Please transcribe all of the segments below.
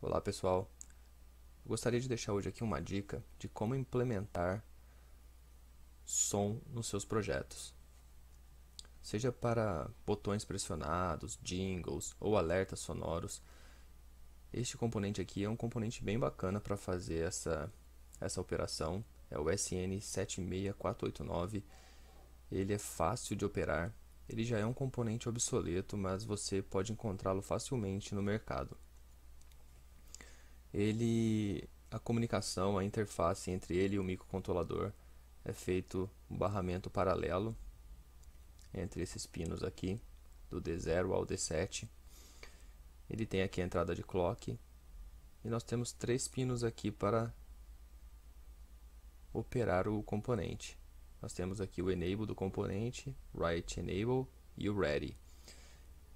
Olá pessoal, eu gostaria de deixar hoje aqui uma dica de como implementar som nos seus projetos. Seja para botões pressionados, jingles ou alertas sonoros, este componente aqui é um componente bem bacana para fazer essa operação. É o SN76489, ele é fácil de operar, ele já é um componente obsoleto, mas você pode encontrá-lo facilmente no mercado. A comunicação, a interface entre ele e o microcontrolador é feito um barramento paralelo entre esses pinos aqui, do D0 ao D7. Ele tem aqui a entrada de clock e nós temos 3 pinos aqui para operar o componente. Nós temos aqui o enable do componente, write enable e o ready.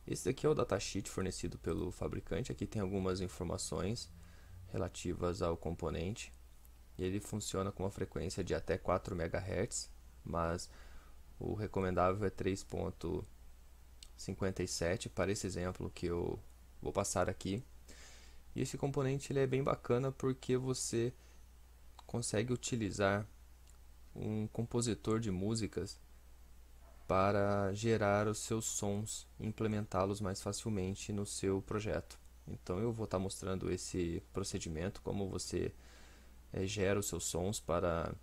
Esse aqui é o datasheet fornecido pelo fabricante. Aqui tem algumas informações relativas ao componente. Ele funciona com uma frequência de até 4 MHz, mas o recomendável é 3.57 para esse exemplo que eu vou passar aqui. E esse componente ele é bem bacana porque você consegue utilizar um compositor de músicas para gerar os seus sons e implementá-los mais facilmente no seu projeto. Então eu vou estar mostrando esse procedimento, como você gera os seus sons para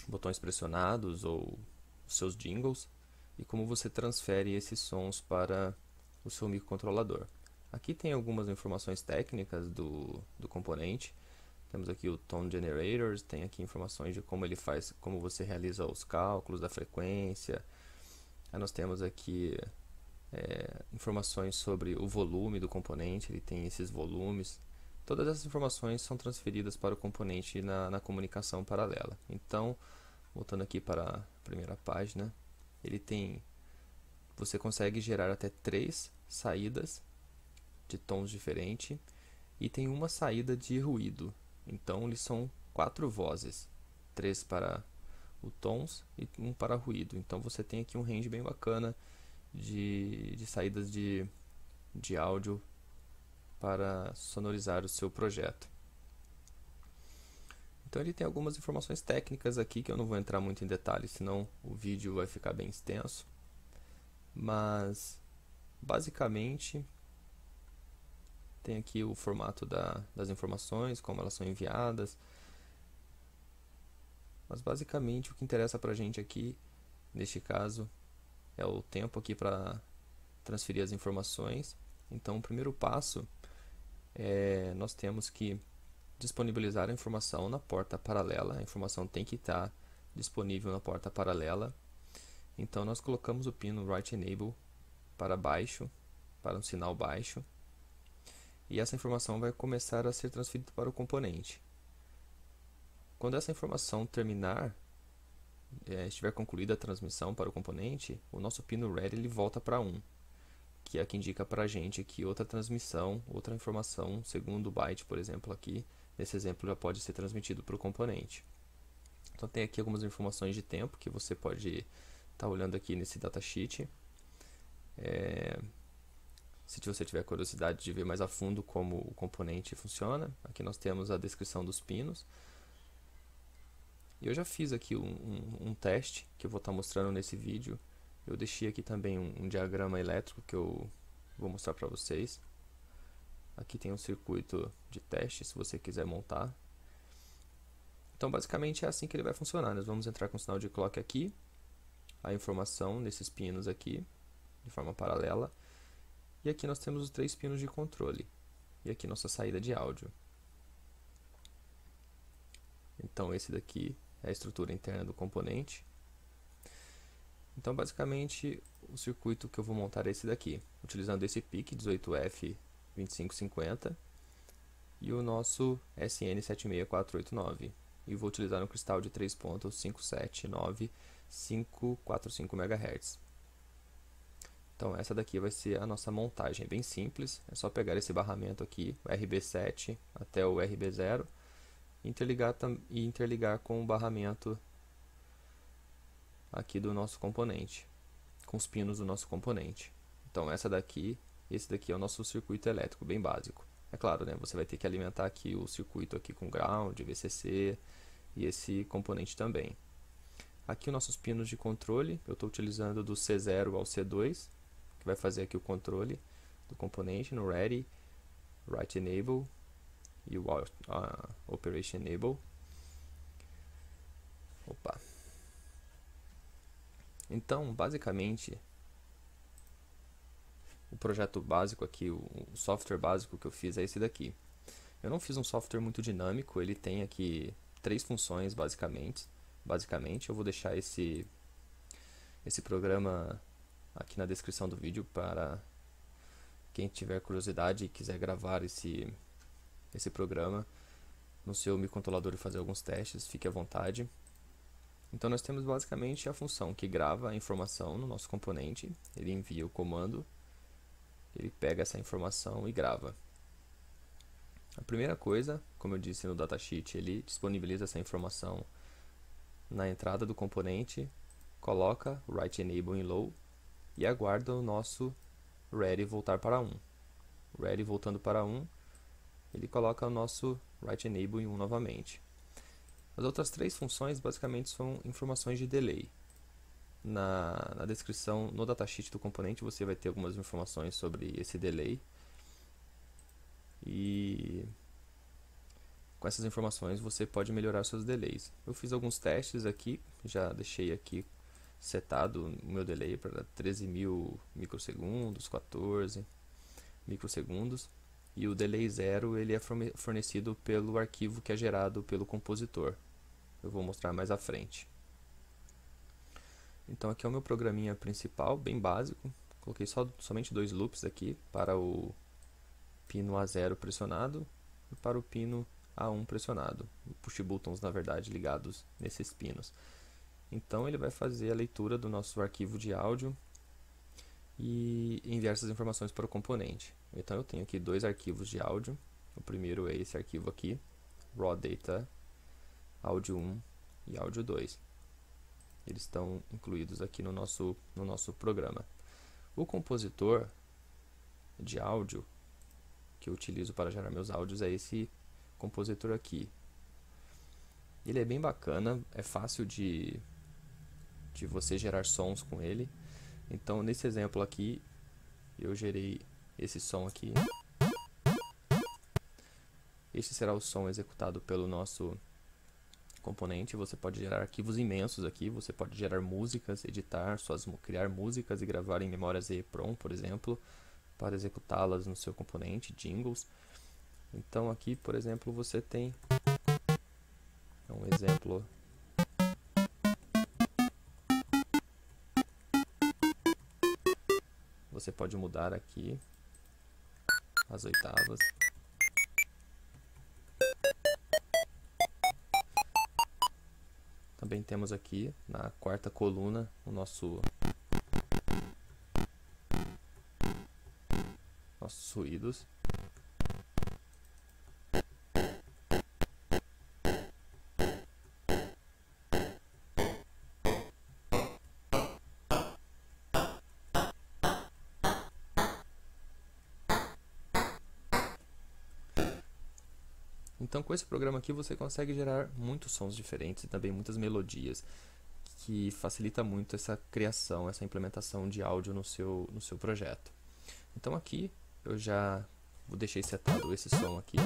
botões pressionados ou os seus jingles e como você transfere esses sons para o seu microcontrolador. Aqui tem algumas informações técnicas do componente. Temos aqui o Tone Generators, tem aqui informações de como ele faz, como você realiza os cálculos da frequência. Aí nós temos aqui informações sobre o volume do componente, ele tem esses volumes. Todas essas informações são transferidas para o componente na comunicação paralela. Então, voltando aqui para a primeira página, você consegue gerar até 3 saídas de tons diferentes e tem uma saída de ruído. Então, eles são 4 vozes, 3 para o tons e 1 para ruído. Então, você tem aqui um range bem bacana de saídas de áudio para sonorizar o seu projeto. Então ele tem algumas informações técnicas aqui que eu não vou entrar muito em detalhes, senão o vídeo vai ficar bem extenso. Mas basicamente tem aqui o formato das informações, como elas são enviadas. Mas basicamente o que interessa pra gente aqui, neste caso, é o tempo aqui para transferir as informações. Então o primeiro passo nós temos que disponibilizar a informação na porta paralela. A informação tem que estar disponível na porta paralela. Então nós colocamos o pino write enable para baixo, para um sinal baixo, e essa informação vai começar a ser transferida para o componente. Quando essa informação terminar, estiver concluída a transmissão para o componente, o nosso pino ready ele volta para 1, que é que indica para a gente que outra transmissão, outra informação, segundo byte, por exemplo, aqui, nesse exemplo já pode ser transmitido para o componente. Então tem aqui algumas informações de tempo que você pode estar olhando aqui nesse datasheet. Se você tiver curiosidade de ver mais a fundo como o componente funciona, aqui nós temos a descrição dos pinos. E eu já fiz aqui um teste que eu vou estar mostrando nesse vídeo. Eu deixei aqui também um diagrama elétrico que eu vou mostrar para vocês. Aqui tem um circuito de teste, se você quiser montar. Então basicamente é assim que ele vai funcionar. Nós vamos entrar com o sinal de clock aqui, a informação nesses pinos aqui, de forma paralela. E aqui nós temos os 3 pinos de controle. E aqui nossa saída de áudio. Então esse daqui é a estrutura interna do componente. Então basicamente o circuito que eu vou montar é esse daqui, utilizando esse PIC 18F2550 e o nosso SN76489. E vou utilizar um cristal de 3.579.545 MHz. Então essa daqui vai ser a nossa montagem, bem simples. É só pegar esse barramento aqui, o RB7 até o RB0, e interligar com o barramento aqui do nosso componente, com os pinos do nosso componente. Então esse daqui é o nosso circuito elétrico, bem básico. É claro, né, você vai ter que alimentar aqui o circuito aqui com ground, VCC e esse componente também. Aqui os nossos pinos de controle, eu estou utilizando do C0 ao C2, que vai fazer aqui o controle do componente no Ready, Write Enable e o Operation Enable. Opa. Então, basicamente, o projeto básico aqui, o software básico que eu fiz é esse daqui. Eu não fiz um software muito dinâmico, ele tem aqui 3 funções basicamente. Eu vou deixar esse programa aqui na descrição do vídeo para quem tiver curiosidade e quiser gravar esse programa no seu microcontrolador e fazer alguns testes, fique à vontade. Então nós temos basicamente a função que grava a informação no nosso componente, ele envia o comando, ele pega essa informação e grava. A primeira coisa, como eu disse no datasheet, ele disponibiliza essa informação na entrada do componente, coloca o Write Enable em Low e aguarda o nosso Ready voltar para 1. Ready voltando para 1, ele coloca o nosso Write Enable em 1 novamente. As outras 3 funções basicamente são informações de delay. Na descrição, no datasheet do componente, você vai ter algumas informações sobre esse delay. E com essas informações você pode melhorar seus delays. Eu fiz alguns testes aqui, já deixei aqui setado o meu delay para 13.000 microsegundos, 14 microsegundos. E o delay 0 ele é fornecido pelo arquivo que é gerado pelo compositor. Eu vou mostrar mais à frente. Então aqui é o meu programinha principal, bem básico. Coloquei somente 2 loops aqui para o pino A0 pressionado e para o pino A1 pressionado. Push buttons, na verdade, ligados nesses pinos. Então ele vai fazer a leitura do nosso arquivo de áudio e enviar essas informações para o componente. Então eu tenho aqui 2 arquivos de áudio. O primeiro é esse arquivo aqui, raw data áudio 1 e áudio 2. Eles estão incluídos aqui no nosso programa. O compositor de áudio que eu utilizo para gerar meus áudios é esse compositor aqui. Ele é bem bacana, é fácil de você gerar sons com ele. Então nesse exemplo aqui eu gerei esse som aqui. Este será o som executado pelo nosso componente. Você pode gerar arquivos imensos aqui, você pode gerar músicas, editar, criar músicas e gravar em memórias EEPROM, por exemplo, para executá-las no seu componente, jingles. Então aqui, por exemplo, você tem um exemplo. Você pode mudar aqui as oitavas. Também temos aqui na 4ª coluna o nossos ruídos. Então com esse programa aqui você consegue gerar muitos sons diferentes e também muitas melodias, que facilita muito essa criação, essa implementação de áudio no seu projeto. Então aqui eu já deixei setado esse som aqui.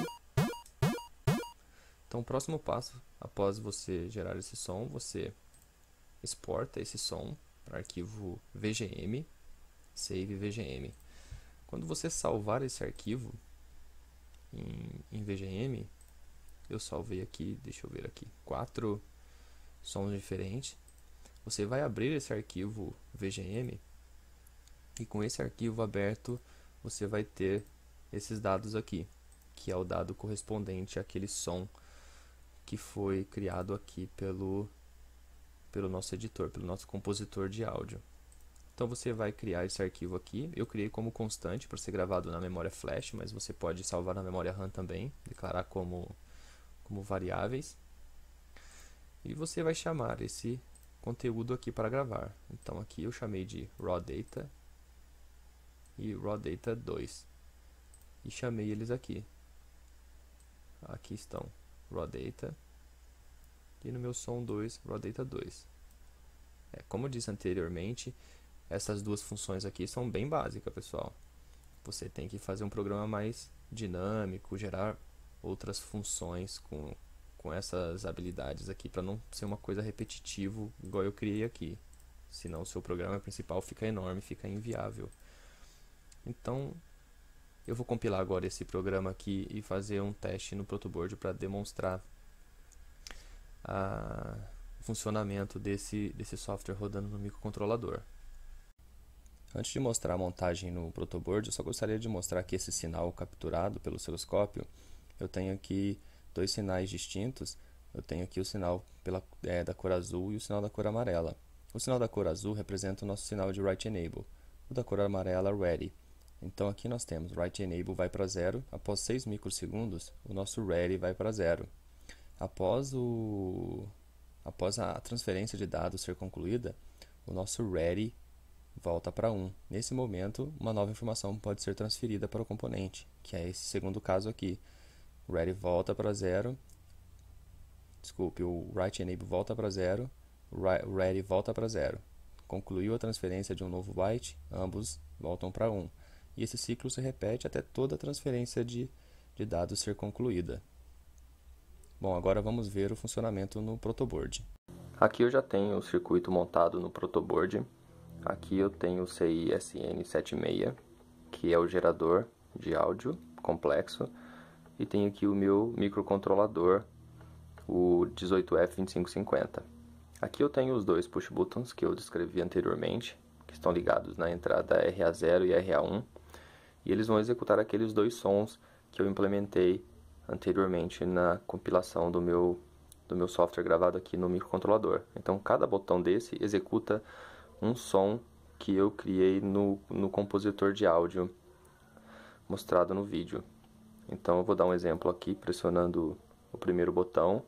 Então o próximo passo, após você gerar esse som, você exporta esse som para arquivo VGM, save VGM. Quando você salvar esse arquivo em VGM, eu salvei aqui, deixa eu ver aqui, 4 sons diferentes. Você vai abrir esse arquivo VGM e com esse arquivo aberto você vai ter esses dados aqui, que é o dado correspondente àquele som que foi criado aqui pelo nosso editor, pelo nosso compositor de áudio. Então você vai criar esse arquivo aqui. Eu criei como constante para ser gravado na memória flash, mas você pode salvar na memória RAM também, declarar como variáveis. E você vai chamar esse conteúdo aqui para gravar. Então aqui eu chamei de raw data e raw data 2 e chamei eles aqui. aqui estão Raw Data e no meu som 2, Raw Data 2. Como eu disse anteriormente, essas duas funções aqui são bem básicas, pessoal. Você tem que fazer um programa mais dinâmico, gerar outras funções com essas habilidades aqui, para não ser uma coisa repetitiva igual eu criei aqui. Senão o seu programa principal fica enorme, fica inviável. Então, eu vou compilar agora esse programa aqui e fazer um teste no protoboard para demonstrar o funcionamento desse software rodando no microcontrolador. Antes de mostrar a montagem no protoboard, eu só gostaria de mostrar que esse sinal capturado pelo osciloscópio, eu tenho aqui dois sinais distintos. Eu tenho aqui o sinal da cor azul e o sinal da cor amarela. O sinal da cor azul representa o nosso sinal de Write Enable, o da cor amarela Ready. Então aqui nós temos Write Enable vai para 0, após 6 microsegundos o nosso Ready vai para 0. Após a transferência de dados ser concluída, o nosso Ready volta para 1. Nesse momento, uma nova informação pode ser transferida para o componente, que é esse segundo caso aqui. O Ready volta para 0, desculpe, o Write Enable volta para 0, o Ready volta para 0. Concluiu a transferência de um novo byte, ambos voltam para 1. E esse ciclo se repete até toda a transferência de dados ser concluída. Bom, agora vamos ver o funcionamento no protoboard. Aqui eu já tenho o circuito montado no protoboard. Aqui eu tenho o CI-SN76, que é o gerador de áudio complexo. E tenho aqui o meu microcontrolador, o 18F2550. Aqui eu tenho os dois push buttons que eu descrevi anteriormente, que estão ligados na entrada RA0 e RA1. E eles vão executar aqueles dois sons que eu implementei anteriormente na compilação do meu software gravado aqui no microcontrolador. Então cada botão desse executa um som que eu criei no compositor de áudio mostrado no vídeo. Então eu vou dar um exemplo aqui pressionando o primeiro botão.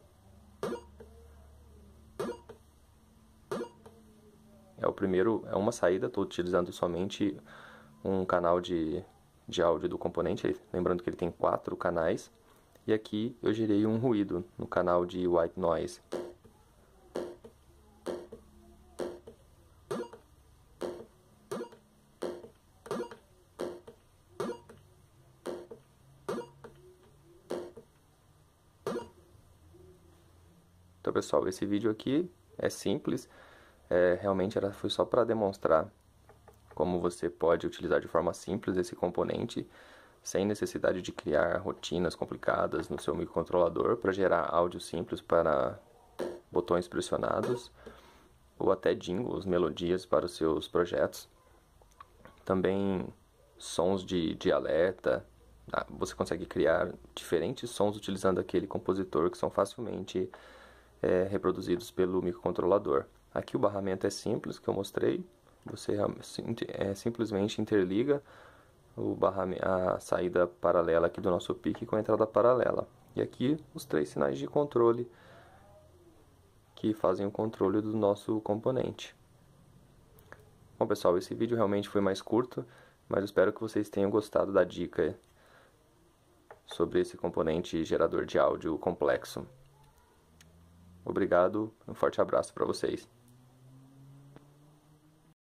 É uma saída, estou utilizando somente um canal de áudio do componente, lembrando que ele tem 4 canais. E aqui eu gerei um ruído no canal de White Noise. Então, pessoal, esse vídeo aqui é simples, realmente foi só para demonstrar como você pode utilizar de forma simples esse componente, sem necessidade de criar rotinas complicadas no seu microcontrolador para gerar áudio simples para botões pressionados, ou até jingles, melodias para os seus projetos. Também sons de alerta. Você consegue criar diferentes sons utilizando aquele compositor que são facilmente reproduzidos pelo microcontrolador. Aqui o barramento é simples, que eu mostrei. Você simplesmente interliga a saída paralela aqui do nosso PIC com a entrada paralela. E aqui os 3 sinais de controle que fazem o controle do nosso componente. Bom, pessoal, esse vídeo realmente foi mais curto, mas eu espero que vocês tenham gostado da dica sobre esse componente gerador de áudio complexo. Obrigado, um forte abraço para vocês.